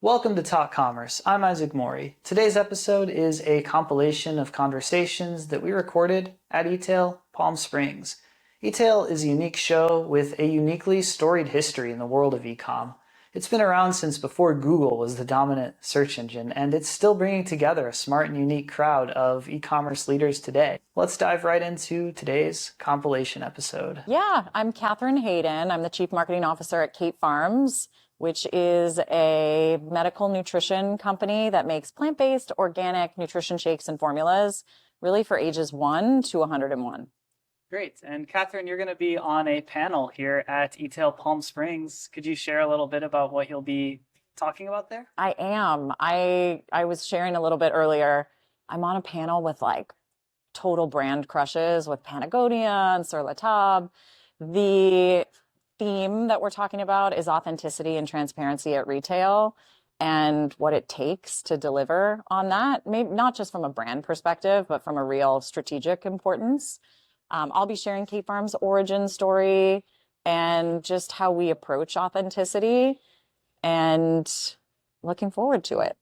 Welcome to Talk Commerce. I'm Isaac Morey. Today's episode is a compilation of conversations that we recorded at eTail, Palm Springs. eTail is a unique show with a uniquely storied history in the world of e-com. It's been around since before Google was the dominant search engine, and it's still bringing together a smart and unique crowd of e-commerce leaders today. Let's dive right into today's compilation episode. Yeah, I'm Catherine Hayden. I'm the Chief Marketing Officer at Kate Farms, which is a medical nutrition company that makes plant-based organic nutrition shakes and formulas, really for ages 1 to 101. Great. And Catherine, you're going to be on a panel here at eTail Palm Springs. Could you share a little bit about what you'll be talking about there? I am. I was sharing a little bit earlier. I'm on a panel with like total brand crushes with Patagonia and Sur La Table. The theme that we're talking about is authenticity and transparency at retail and what it takes to deliver on that, maybe not just from a brand perspective, but from a real strategic importance. I'll be sharing Kate Farms' origin story and just how we approach authenticity, and looking forward to it.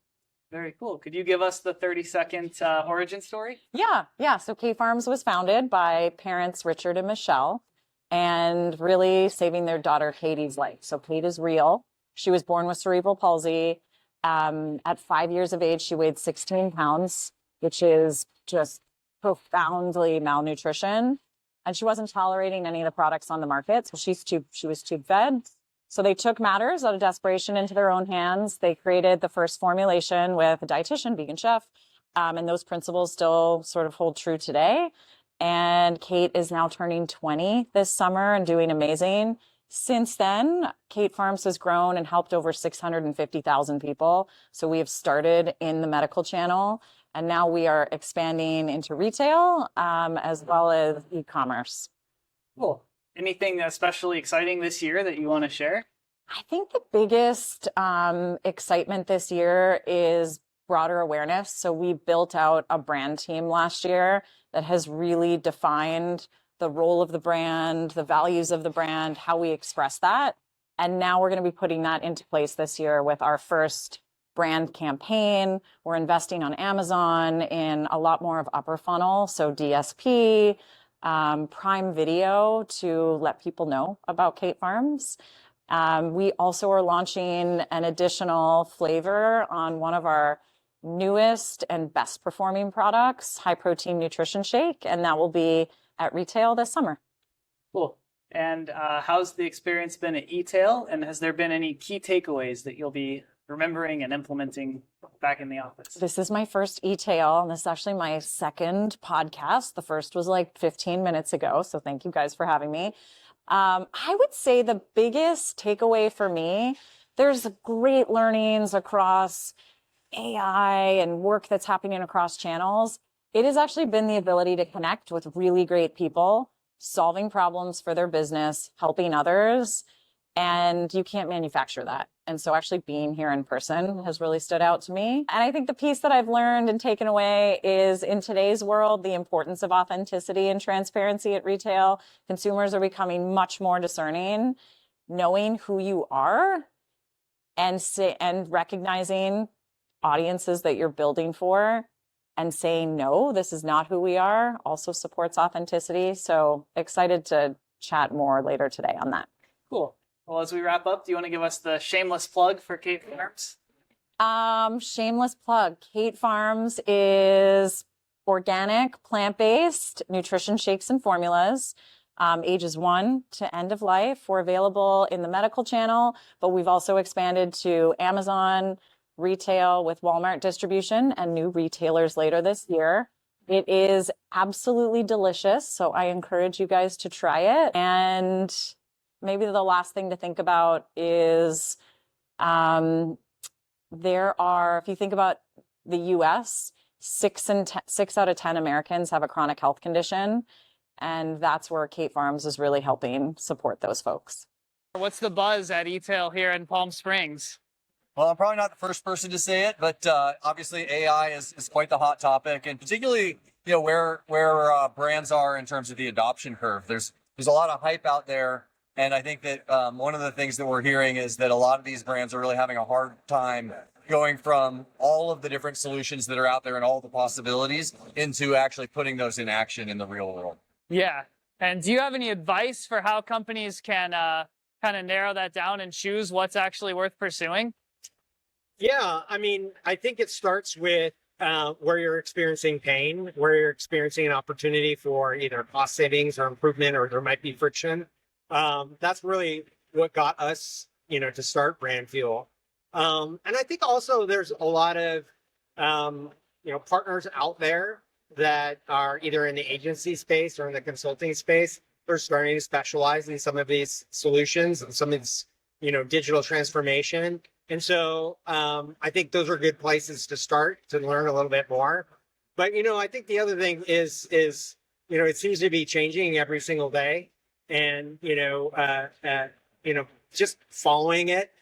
Very cool. Could you give us the 30-second origin story? Yeah. So Kate Farms was founded by parents Richard and Michelle, and really saving their daughter Katie's life. So Kate is real. She was born with cerebral palsy. At 5 years of age, she weighed 16 pounds, which is just profoundly malnutrition. And she wasn't tolerating any of the products on the market. So she was tube fed. So they took matters out of desperation into their own hands. They created the first formulation with a dietitian, vegan chef. And those principles still sort of hold true today. And Kate is now turning 20 this summer and doing amazing. Since then, Kate Farms has grown and helped over 650,000 people. So we have started in the medical channel, and now we are expanding into retail as well as e-commerce. Cool. Anything especially exciting this year that you want to share? I think the biggest excitement this year is broader awareness. So we built out a brand team last year that has really defined the role of the brand, the values of the brand, how we express that. And now we're going to be putting that into place this year with our first brand campaign. We're investing on Amazon in a lot more of upper funnel, so DSP, Prime Video to let people know about Kate Farms. We also are launching an additional flavor on one of our newest and best performing products, high protein nutrition shake, and that will be at retail this summer. Cool. And how's the experience been at eTail? And has there been any key takeaways that you'll be remembering and implementing back in the office? This is my first eTail, and this is actually my second podcast. The first was like 15 minutes ago, so thank you guys for having me. I would say the biggest takeaway for me, there's great learnings across AI and work that's happening across channels. It has actually been the ability to connect with really great people, solving problems for their business, helping others, and you can't manufacture that. And so actually being here in person has really stood out to me. And I think the piece that I've learned and taken away is in today's world, the importance of authenticity and transparency at retail. Consumers are becoming much more discerning, knowing who you are and recognizing audiences that you're building for and saying, no, this is not who we are, also supports authenticity. So excited to chat more later today on that. Cool. Well, as we wrap up, do you want to give us the shameless plug for Kate Farms? Shameless plug. Kate Farms is organic, plant-based nutrition shakes and formulas, ages 1 to end of life. We're available in the medical channel, but we've also expanded to Amazon, retail with Walmart distribution, and new retailers later this year. It is absolutely delicious, so I encourage you guys to try it. And maybe the last thing to think about is there are, if you think about the US, 6 out of 10 Americans have a chronic health condition, and that's where Kate Farms is really helping support those folks. What's the buzz at eTail here in Palm Springs? Well, I'm probably not the first person to say it, but obviously AI is quite the hot topic, and particularly where brands are in terms of the adoption curve. There's a lot of hype out there And I think that one of the things that we're hearing is that a lot of these brands are really having a hard time going from all of the different solutions that are out there and all the possibilities into actually putting those in action in the real world. Yeah. And do you have any advice for how companies can kind of narrow that down and choose what's actually worth pursuing? Yeah, I mean, I think it starts with where you're experiencing pain, where you're experiencing an opportunity for either cost savings or improvement, or there might be friction. That's really what got us, to start Brand Fuel. And I think also there's a lot of, partners out there that are either in the agency space or in the consulting space. They're starting to specialize in some of these solutions and some of this, digital transformation. And so I think those are good places to start to learn a little bit more. But, I think the other thing is, it seems to be changing every single day. And, just following it,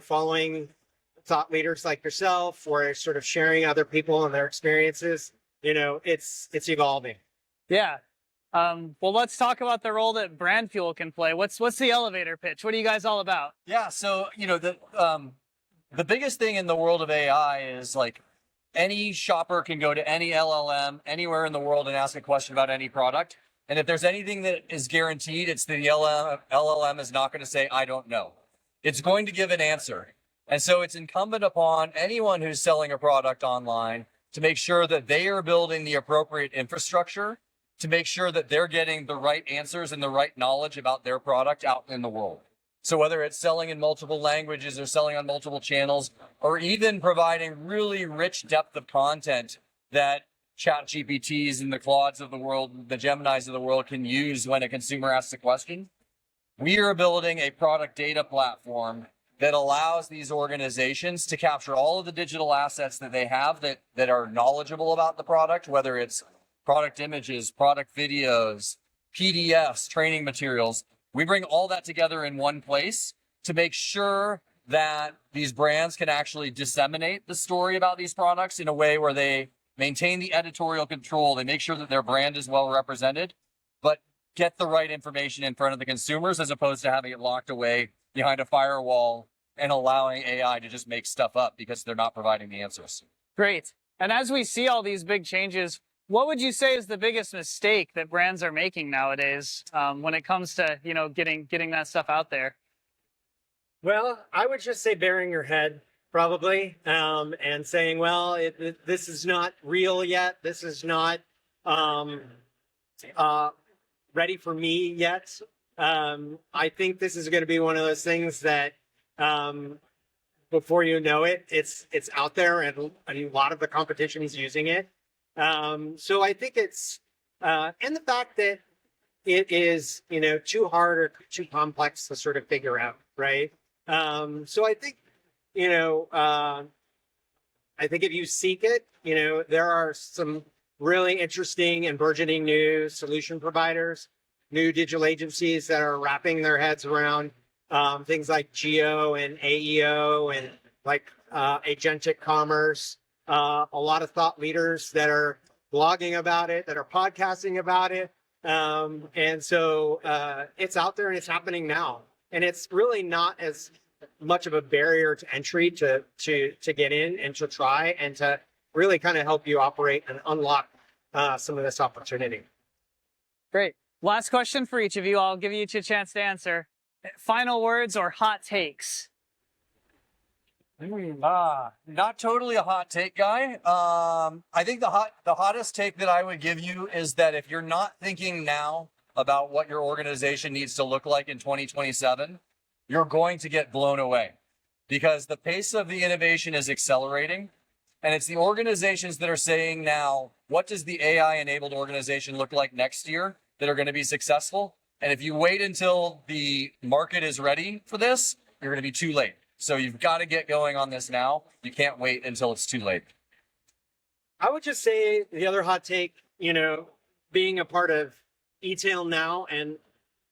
following thought leaders like yourself, or sort of sharing other people and their experiences, it's evolving. Yeah. Well, let's talk about the role that Brand Fuel can play. What's the elevator pitch? What are you guys all about? Yeah, so the biggest thing in the world of AI is like any shopper can go to any LLM anywhere in the world and ask a question about any product. And if there's anything that is guaranteed, it's the LLM is not going to say, I don't know. It's going to give an answer. And so it's incumbent upon anyone who's selling a product online to make sure that they are building the appropriate infrastructure to make sure that they're getting the right answers and the right knowledge about their product out in the world. So whether it's selling in multiple languages or selling on multiple channels, or even providing really rich depth of content that chat GPTs and the Claudes of the world, the Geminis of the world can use when a consumer asks a question, we are building a product data platform that allows these organizations to capture all of the digital assets that they have that are knowledgeable about the product, whether it's product images, product videos, PDFs, training materials. We bring all that together in one place to make sure that these brands can actually disseminate the story about these products in a way where they maintain the editorial control. They make sure that their brand is well represented, but get the right information in front of the consumers as opposed to having it locked away behind a firewall and allowing AI to just make stuff up because they're not providing the answers. Great. And as we see all these big changes, what would you say is the biggest mistake that brands are making nowadays when it comes to, getting that stuff out there? Well, I would just say burying your head, probably, and saying, well, this is not real yet. This is not ready for me yet. I think this is going to be one of those things that before you know it, it's out there, and a lot of the competition is using it. So I think it's, and the fact that it is, too hard or too complex to sort of figure out, right? So I think, I think if you seek it, there are some really interesting and burgeoning new solution providers, new digital agencies that are wrapping their heads around things like geo and AEO and like agentic commerce. A lot of thought leaders that are blogging about it, that are podcasting about it. And so it's out there and it's happening now. And it's really not as much of a barrier to entry to get in and to try and to really kind of help you operate and unlock some of this opportunity. Great. Last question for each of you. I'll give you each a chance to answer. Final words or hot takes? Not totally a hot take guy. I think the hottest take that I would give you is that if you're not thinking now about what your organization needs to look like in 2027, you're going to get blown away because the pace of the innovation is accelerating. And it's the organizations that are saying now, what does the AI-enabled organization look like next year that are going to be successful? And if you wait until the market is ready for this, you're going to be too late. So you've got to get going on this now. You can't wait until it's too late. I would just say the other hot take, being a part of eTail now and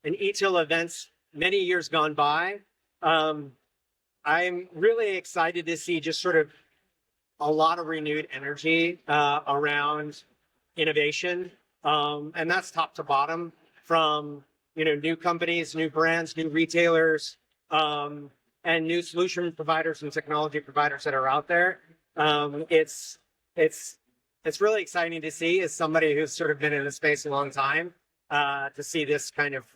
eTail events many years gone by, I'm really excited to see just sort of a lot of renewed energy around innovation. And that's top to bottom, from new companies, new brands, new retailers, and new solution providers and technology providers that are out there. It's really exciting to see, as somebody who's sort of been in the space a long time, to see this kind of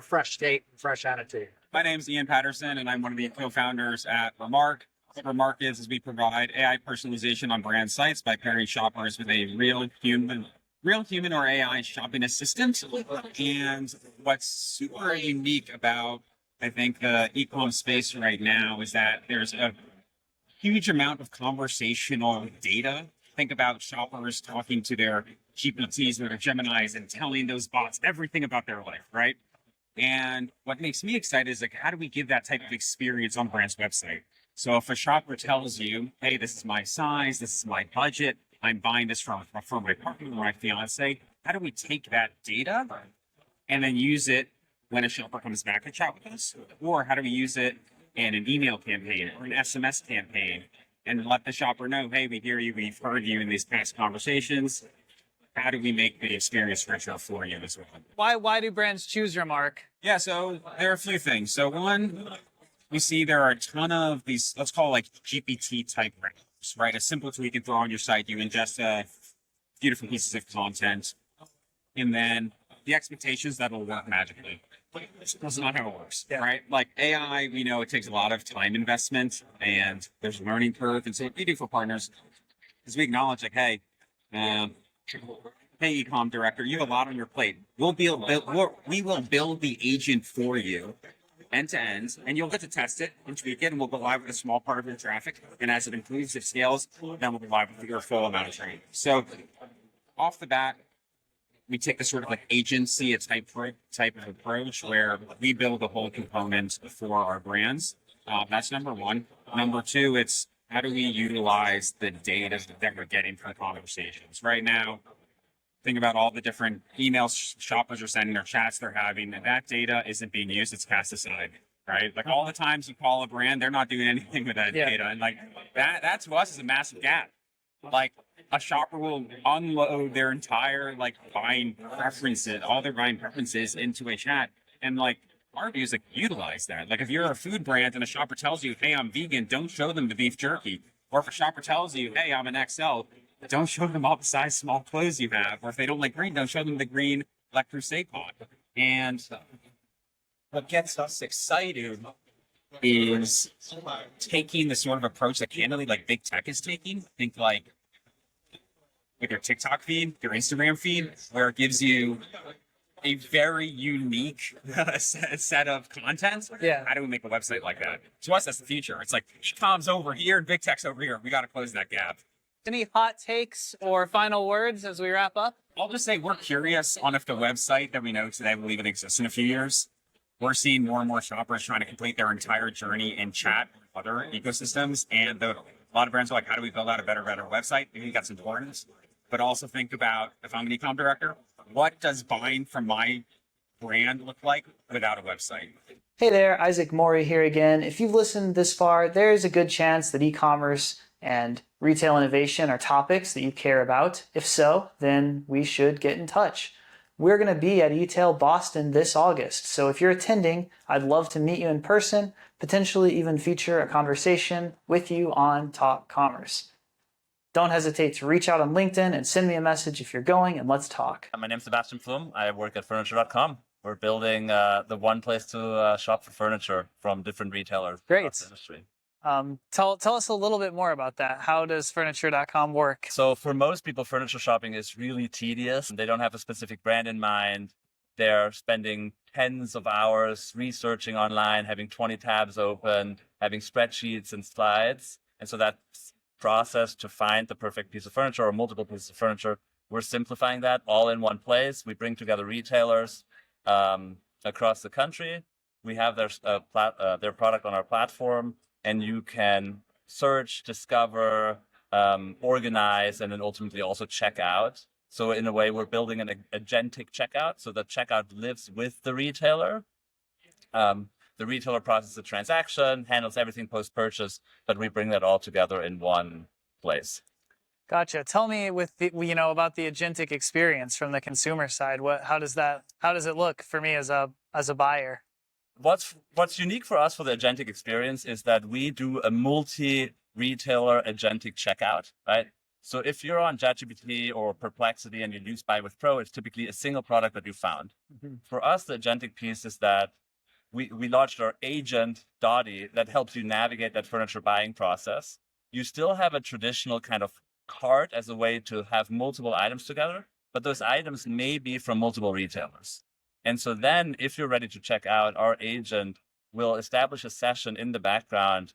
fresh take, fresh attitude. My name's Ian Patterson, and I'm one of the co-founders at Remark. What Remark is we provide AI personalization on brand sites by pairing shoppers with a real human or AI shopping assistant. And what's super unique about, I think, the e-commerce space right now is that there's a huge amount of conversational data. Think about shoppers talking to their GPTs or their Geminis and telling those bots everything about their life, right? And what makes me excited is, like, how do we give that type of experience on a brand's website? So if a shopper tells you, hey, this is my size, this is my budget, I'm buying this from my partner or my fiance, how do we take that data and then use it when a shopper comes back to chat with us? Or how do we use it in an email campaign or an SMS campaign and let the shopper know, hey, we hear you, we've heard you in these past conversations. How do we make the experience richer for you as well? Why do brands choose Remark? Yeah, so there are a few things. So one, we see there are a ton of these, let's call it like GPT type wraps, right? A simple tool you can throw on your site. You ingest beautiful pieces of content, and then the expectations that it'll work magically. That's not how it works, right? Like AI, we know it takes a lot of time investment, and there's a learning curve. And so what we do for partners is we acknowledge, like, hey, hey, e-com director, you have a lot on your plate. We will build the agent for you end to end, and you'll get to test it and tweak it, and we'll go live with a small part of your traffic. And as it improves, it scales, then we'll go live with your full amount of training. So off the bat, we take the sort of like agency type of approach where we build the whole component for our brands. That's number one. Number two, it's how do we utilize the data that we're getting from conversations? Right now, think about all the different emails shoppers are sending or chats they're having, and that data isn't being used, it's cast aside, right? Like all the times you call a brand, they're not doing anything with that data. And like that to us is a massive gap. Like a shopper will unload their entire like buying preferences, all their buying preferences into a chat. And like our view is like utilize that. Like if you're a food brand and a shopper tells you, hey, I'm vegan, don't show them the beef jerky. Or if a shopper tells you, hey, I'm an XL, don't show them all the size small clothes you have. Or if they don't like green, don't show them the green Le Creuset pot. And what gets us excited is taking the sort of approach that candidly like big tech is taking. Think like with your TikTok feed, your Instagram feed, where it gives you a very unique set of content. Yeah. How do we make a website like that? To us, that's the future. It's like comms over here and big tech's over here. We got to close that gap. Any hot takes or final words as we wrap up? I'll just say we're curious on if the website that we know today will even exist in a few years. We're seeing more and more shoppers trying to complete their entire journey in chat with other ecosystems. And a lot of brands are like, how do we build out a better website? Maybe that's important. But also think about, if I'm an e-com director, what does buying from my brand look like without a website? Hey there, Isaac Morey here again. If you've listened this far, there is a good chance that e-commerce and retail innovation are topics that you care about. If so, then we should get in touch. We're going to be at eTail Boston this August, so if you're attending, I'd love to meet you in person, potentially even feature a conversation with you on Talk Commerce. Don't hesitate to reach out on LinkedIn and send me a message if you're going, and let's talk. My name's Sebatian Pflumm. I work at furniture.com. We're building the one place to shop for furniture from different retailers. Great. Across the industry. Tell us a little bit more about that. How does furniture.com work? So for most people, furniture shopping is really tedious. They don't have a specific brand in mind. They're spending tens of hours researching online, having 20 tabs open, having spreadsheets and slides. And so that process to find the perfect piece of furniture or multiple pieces of furniture, we're simplifying that all in one place. We bring together retailers across the country. We have their product on our platform, and you can search, discover, organize, and then ultimately also check out. So in a way, we're building an agentic checkout, so the checkout lives with the retailer. The retailer processes the transaction, handles everything post-purchase, but we bring that all together in one place. Gotcha. Tell me about the agentic experience from the consumer side. How does it look for me as a buyer? What's unique for us for the agentic experience is that we do a multi-retailer agentic checkout, right? So if you're on ChatGPT or Perplexity and you use Buy with Pro, it's typically a single product that you found. For us, the agentic piece is that we launched our agent, Dottie, that helps you navigate that furniture buying process. You still have a traditional kind of cart as a way to have multiple items together, but those items may be from multiple retailers. And so then if you're ready to check out, our agent will establish a session in the background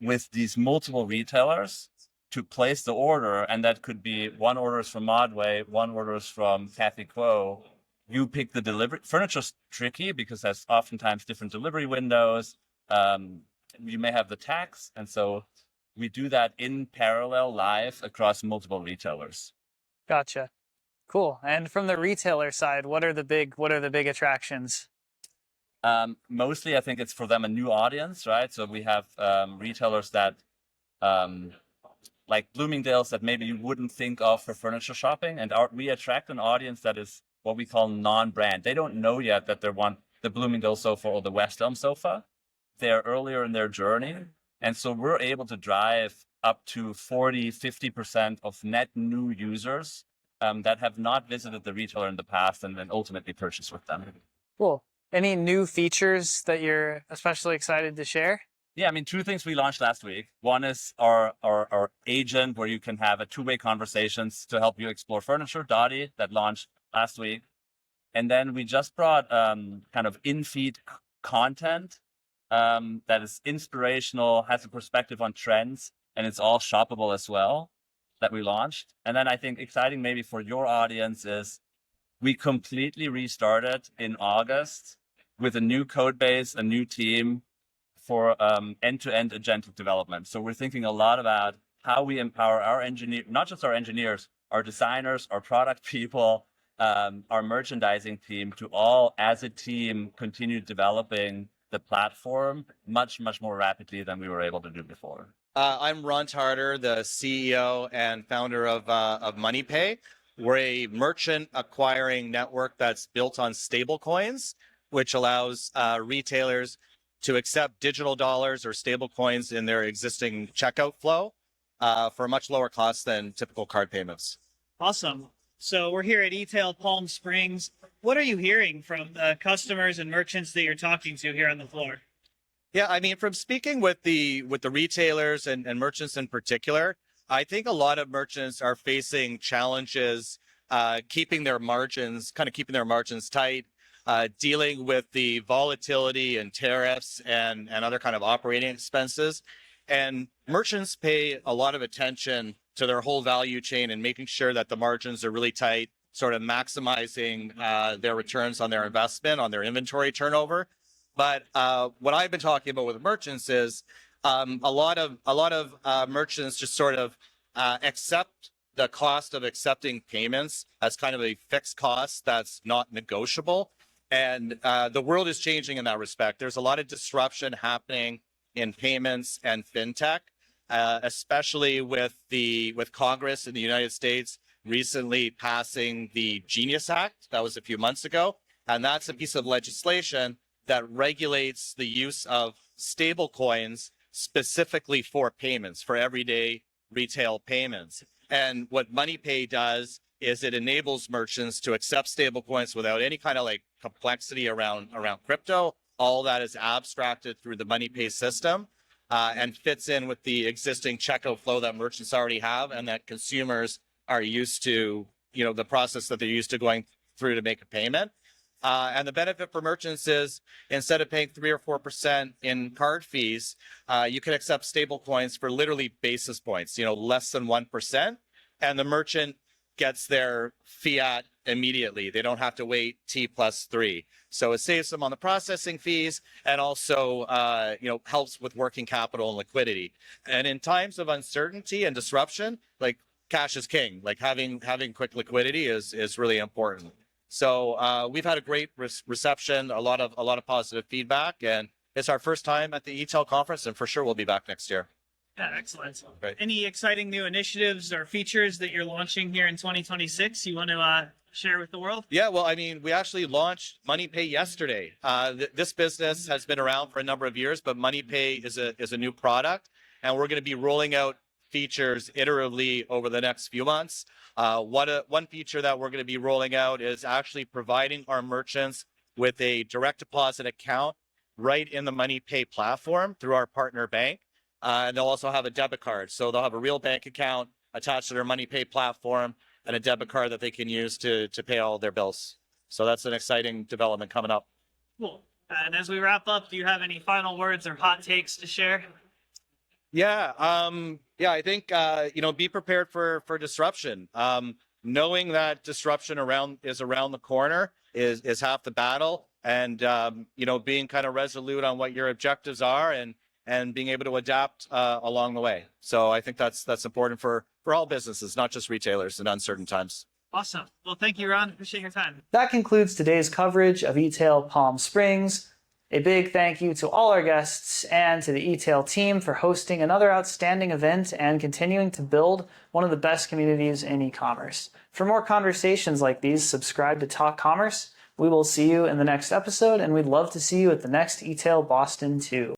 with these multiple retailers to place the order. And that could be one order is from Modway, one order is from Kathy Quo. You pick the delivery. Furniture's tricky because there's oftentimes different delivery windows. You may have the tax. And so we do that in parallel live across multiple retailers. Gotcha. Cool. And from the retailer side, what are the big attractions? Mostly, I think it's for them a new audience, right? So we have retailers that, like Bloomingdale's, that maybe you wouldn't think of for furniture shopping, and we attract an audience that is what we call non-brand. They don't know yet that they want the Bloomingdale sofa or the West Elm sofa. They're earlier in their journey, and so we're able to drive up to 40-50% of net new users that have not visited the retailer in the past and then ultimately purchase with them. Cool. Any new features that you're especially excited to share? Yeah, I mean, two things we launched last week. One is our agent, where you can have a two-way conversations to help you explore furniture, Dottie, that launched last week. And then we just brought kind of in-feed content that is inspirational, has a perspective on trends, and it's all shoppable as well, that we launched. And then I think exciting maybe for your audience is we completely restarted in August with a new code base, a new team for end-to-end agentic development. So we're thinking a lot about how we empower our not just our engineers, our designers, our product people, our merchandising team to all, as a team, continue developing the platform much, much more rapidly than we were able to do before. I'm Ron Tarter, the CEO and founder of MoneyPay. We're a merchant acquiring network that's built on stablecoins, which allows retailers to accept digital dollars or stablecoins in their existing checkout flow for a much lower cost than typical card payments. Awesome. So we're here at eTail Palm Springs. What are you hearing from the customers and merchants that you're talking to here on the floor? Yeah, I mean, from speaking with the retailers and merchants in particular, I think a lot of merchants are facing challenges keeping their margins tight, dealing with the volatility and tariffs and other kind of operating expenses. And merchants pay a lot of attention to their whole value chain and making sure that the margins are really tight, sort of maximizing their returns on their investment, on their inventory turnover. But what I've been talking about with merchants is a lot of merchants just sort of accept the cost of accepting payments as kind of a fixed cost that's not negotiable. And the world is changing in that respect. There's a lot of disruption happening in payments and fintech, especially with Congress in the United States recently passing the Genius Act. That was a few months ago. And that's a piece of legislation that regulates the use of stable coins specifically for payments, for everyday retail payments. And what MoneyPay does is it enables merchants to accept stable coins without any kind of like complexity around crypto. All that is abstracted through the MoneyPay system and fits in with the existing checkout flow that merchants already have and that consumers are used to, the process that they're used to going through to make a payment. And the benefit for merchants is instead of paying 3 or 4% in card fees, you can accept stable coins for literally basis points, less than 1%. And the merchant gets their fiat immediately. They don't have to wait T+3. So it saves them on the processing fees and also, helps with working capital and liquidity. And in times of uncertainty and disruption, like cash is king. Like having quick liquidity is really important. So we've had a great reception, a lot of positive feedback, and it's our first time at the eTail conference, and for sure we'll be back next year. Yeah, excellent. Right. Any exciting new initiatives or features that you're launching here in 2026 you want to share with the world? Yeah, well, I mean, we actually launched MoneyPay yesterday. This business has been around for a number of years, but MoneyPay is a new product, and we're going to be rolling out features iteratively over the next few months. One feature that we're going to be rolling out is actually providing our merchants with a direct deposit account right in the MoneyPay platform through our partner bank. And they'll also have a debit card. So they'll have a real bank account attached to their MoneyPay platform and a debit card that they can use to pay all their bills. So that's an exciting development coming up. Cool. And as we wrap up, do you have any final words or hot takes to share? Yeah, I think be prepared for disruption. Knowing that disruption is around the corner is half the battle, and being kind of resolute on what your objectives are and being able to adapt along the way. So I think that's important for all businesses, not just retailers in uncertain times. Awesome. Well, thank you, Ron. Appreciate your time. That concludes today's coverage of eTail Palm Springs. A big thank you to all our guests and to the eTail team for hosting another outstanding event and continuing to build one of the best communities in e-commerce. For more conversations like these, subscribe to Talk Commerce. We will see you in the next episode, and we'd love to see you at the next eTail Boston too.